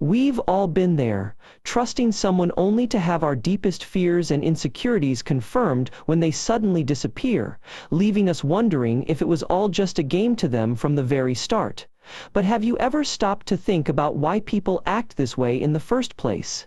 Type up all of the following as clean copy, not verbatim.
We've all been there, trusting someone only to have our deepest fears and insecurities confirmed when they suddenly disappear, leaving us wondering if it was all just a game to them from the very start. But have you ever stopped to think about why people act this way in the first place?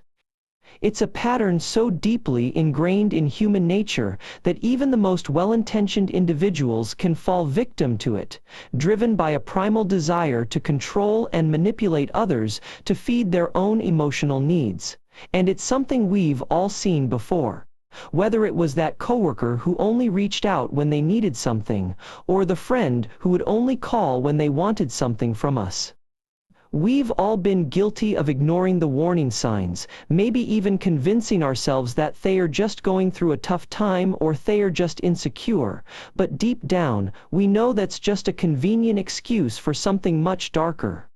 It's a pattern so deeply ingrained in human nature that even the most well-intentioned individuals can fall victim to it, driven by a primal desire to control and manipulate others to feed their own emotional needs. And it's something we've all seen before. Whether it was that coworker who only reached out when they needed something, or the friend who would only call when they wanted something from us. We've all been guilty of ignoring the warning signs, maybe even convincing ourselves that they're just going through a tough time or they're just insecure, but deep down, we know that's just a convenient excuse for something much darker.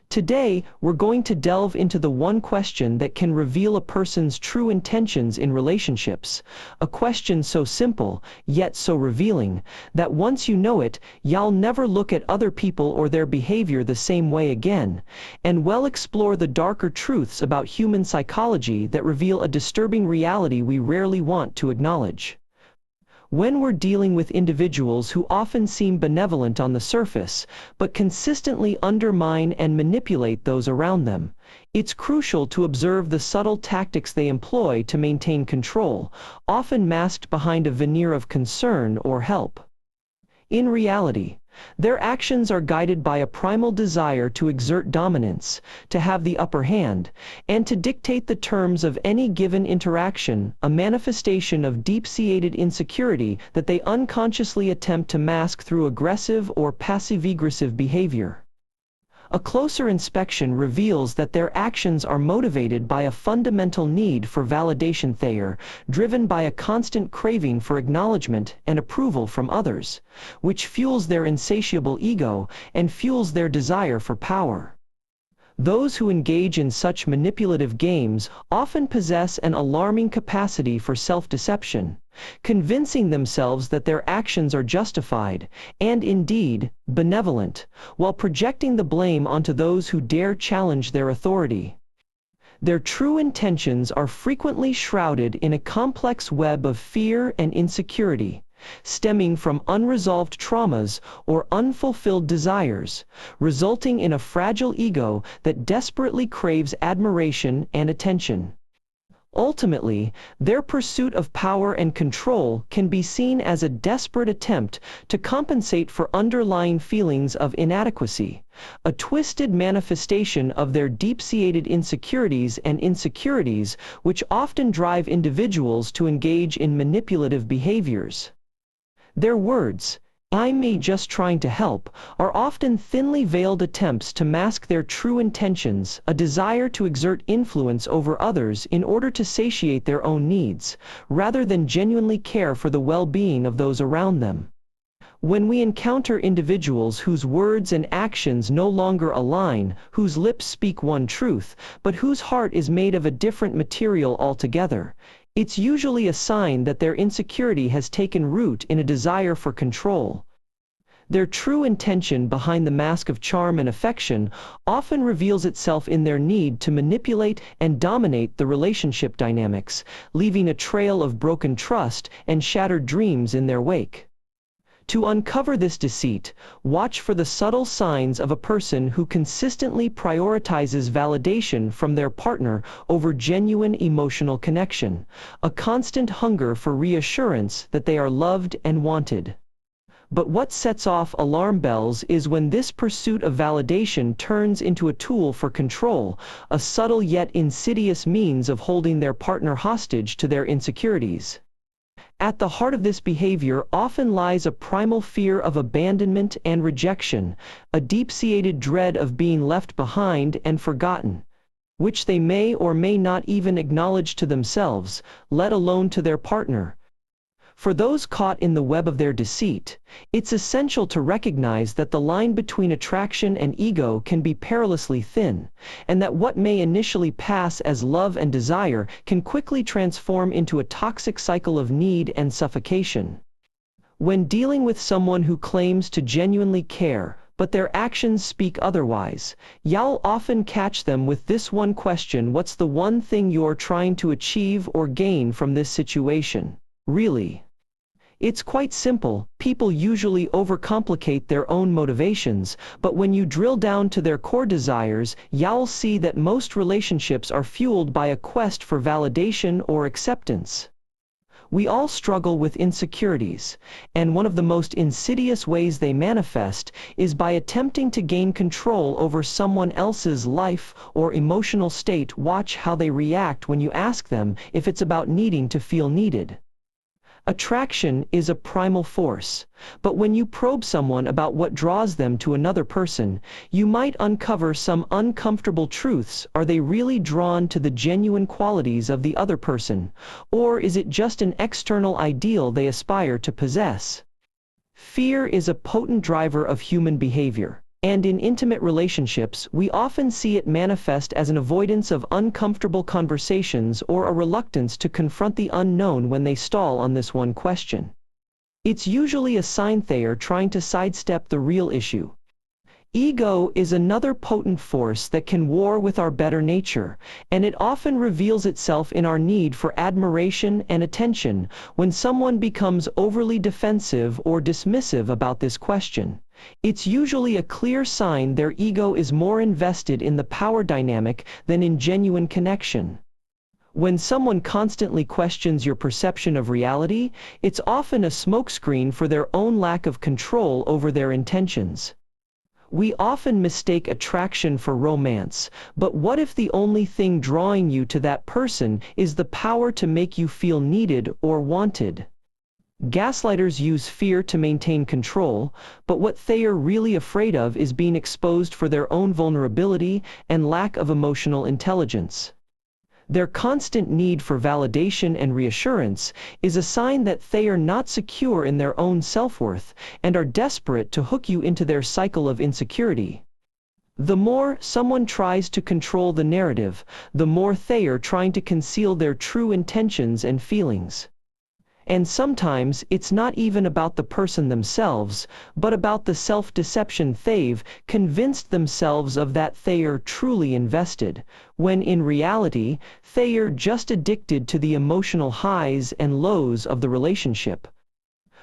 Today, we're going to delve into the one question that can reveal a person's true intentions in relationships, a question so simple, yet so revealing, that once you know it, you'll never look at other people or their behavior the same way again, and we'll explore the darker truths about human psychology that reveal a disturbing reality we rarely want to acknowledge. When we're dealing with individuals who often seem benevolent on the surface, but consistently undermine and manipulate those around them, it's crucial to observe the subtle tactics they employ to maintain control, often masked behind a veneer of concern or help. In reality, their actions are guided by a primal desire to exert dominance, to have the upper hand, and to dictate the terms of any given interaction, a manifestation of deep-seated insecurity that they unconsciously attempt to mask through aggressive or passive-aggressive behavior. A closer inspection reveals that their actions are motivated by a fundamental need for validation. They are driven by a constant craving for acknowledgement and approval from others, which fuels their insatiable ego and fuels their desire for power. Those who engage in such manipulative games often possess an alarming capacity for self-deception, convincing themselves that their actions are justified, and indeed, benevolent, while projecting the blame onto those who dare challenge their authority. Their true intentions are frequently shrouded in a complex web of fear and insecurity, stemming from unresolved traumas or unfulfilled desires, resulting in a fragile ego that desperately craves admiration and attention. Ultimately, their pursuit of power and control can be seen as a desperate attempt to compensate for underlying feelings of inadequacy, a twisted manifestation of their deep-seated insecurities which often drive individuals to engage in manipulative behaviors. Their words, "I'm just trying to help," are often thinly veiled attempts to mask their true intentions, a desire to exert influence over others in order to satiate their own needs, rather than genuinely care for the well-being of those around them. When we encounter individuals whose words and actions no longer align, whose lips speak one truth, but whose heart is made of a different material altogether, it's usually a sign that their insecurity has taken root in a desire for control. Their true intention behind the mask of charm and affection often reveals itself in their need to manipulate and dominate the relationship dynamics, leaving a trail of broken trust and shattered dreams in their wake. To uncover this deceit, watch for the subtle signs of a person who consistently prioritizes validation from their partner over genuine emotional connection, a constant hunger for reassurance that they are loved and wanted. But what sets off alarm bells is when this pursuit of validation turns into a tool for control, a subtle yet insidious means of holding their partner hostage to their insecurities. At the heart of this behavior often lies a primal fear of abandonment and rejection, a deep-seated dread of being left behind and forgotten, which they may or may not even acknowledge to themselves, let alone to their partner. For those caught in the web of their deceit, it's essential to recognize that the line between attraction and ego can be perilously thin, and that what may initially pass as love and desire can quickly transform into a toxic cycle of need and suffocation. When dealing with someone who claims to genuinely care, but their actions speak otherwise. You'll often catch them with this one question: what's the one thing you're trying to achieve or gain from this situation? Really? It's quite simple. People usually overcomplicate their own motivations, but when you drill down to their core desires, you'll see that most relationships are fueled by a quest for validation or acceptance. We all struggle with insecurities, and one of the most insidious ways they manifest is by attempting to gain control over someone else's life or emotional state. Watch how they react when you ask them if it's about needing to feel needed. Attraction is a primal force, but when you probe someone about what draws them to another person, you might uncover some uncomfortable truths. Are they really drawn to the genuine qualities of the other person, or is it just an external ideal they aspire to possess? Fear is a potent driver of human behavior, and in intimate relationships, we often see it manifest as an avoidance of uncomfortable conversations or a reluctance to confront the unknown when they stall on this one question. It's usually a sign they're trying to sidestep the real issue. Ego is another potent force that can war with our better nature, and it often reveals itself in our need for admiration and attention. When someone becomes overly defensive or dismissive about this question, it's usually a clear sign their ego is more invested in the power dynamic than in genuine connection. When someone constantly questions your perception of reality, it's often a smokescreen for their own lack of control over their intentions. We often mistake attraction for romance, but what if the only thing drawing you to that person is the power to make you feel needed or wanted? Gaslighters use fear to maintain control, but what they're really afraid of is being exposed for their own vulnerability and lack of emotional intelligence. Their constant need for validation and reassurance is a sign that they are not secure in their own self-worth and are desperate to hook you into their cycle of insecurity. The more someone tries to control the narrative, the more they are trying to conceal their true intentions and feelings. And sometimes it's not even about the person themselves, but about the self-deception they've convinced themselves of that they are truly invested, when in reality, they are just addicted to the emotional highs and lows of the relationship.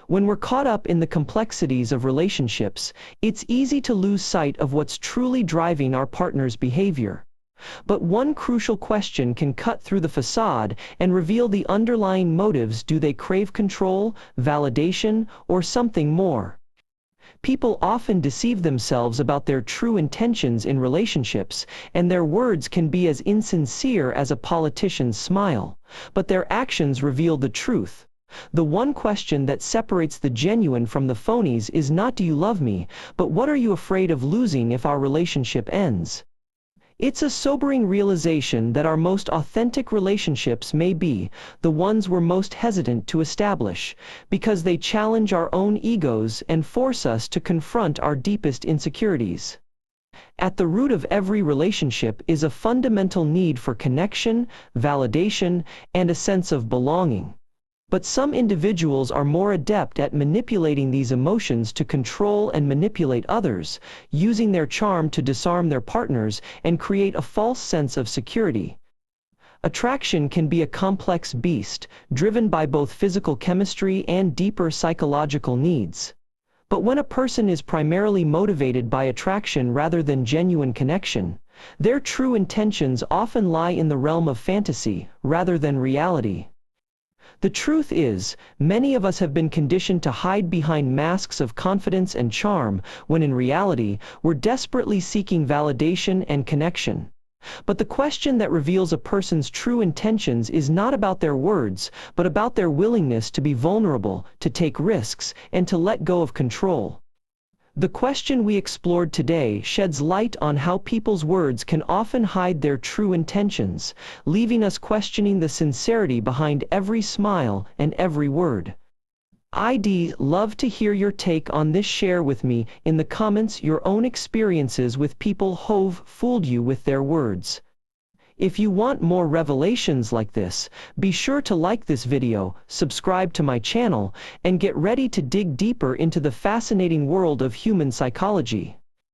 When we're caught up in the complexities of relationships, it's easy to lose sight of what's truly driving our partner's behavior. But one crucial question can cut through the facade and reveal the underlying motives. Do they crave control, validation, or something more? People often deceive themselves about their true intentions in relationships, and their words can be as insincere as a politician's smile, but their actions reveal the truth. The one question that separates the genuine from the phonies is not "do you love me," but "what are you afraid of losing if our relationship ends?" It's a sobering realization that our most authentic relationships may be the ones we're most hesitant to establish, because they challenge our own egos and force us to confront our deepest insecurities. At the root of every relationship is a fundamental need for connection, validation, and a sense of belonging. But some individuals are more adept at manipulating these emotions to control and manipulate others, using their charm to disarm their partners and create a false sense of security. Attraction can be a complex beast, driven by both physical chemistry and deeper psychological needs. But when a person is primarily motivated by attraction rather than genuine connection, their true intentions often lie in the realm of fantasy rather than reality. The truth is, many of us have been conditioned to hide behind masks of confidence and charm, when in reality, we're desperately seeking validation and connection. But the question that reveals a person's true intentions is not about their words, but about their willingness to be vulnerable, to take risks, and to let go of control. The question we explored today sheds light on how people's words can often hide their true intentions, leaving us questioning the sincerity behind every smile and every word. I'd love to hear your take on this. Share with me in the comments your own experiences with people who've fooled you with their words. If you want more revelations like this, be sure to like this video, subscribe to my channel, and get ready to dig deeper into the fascinating world of human psychology.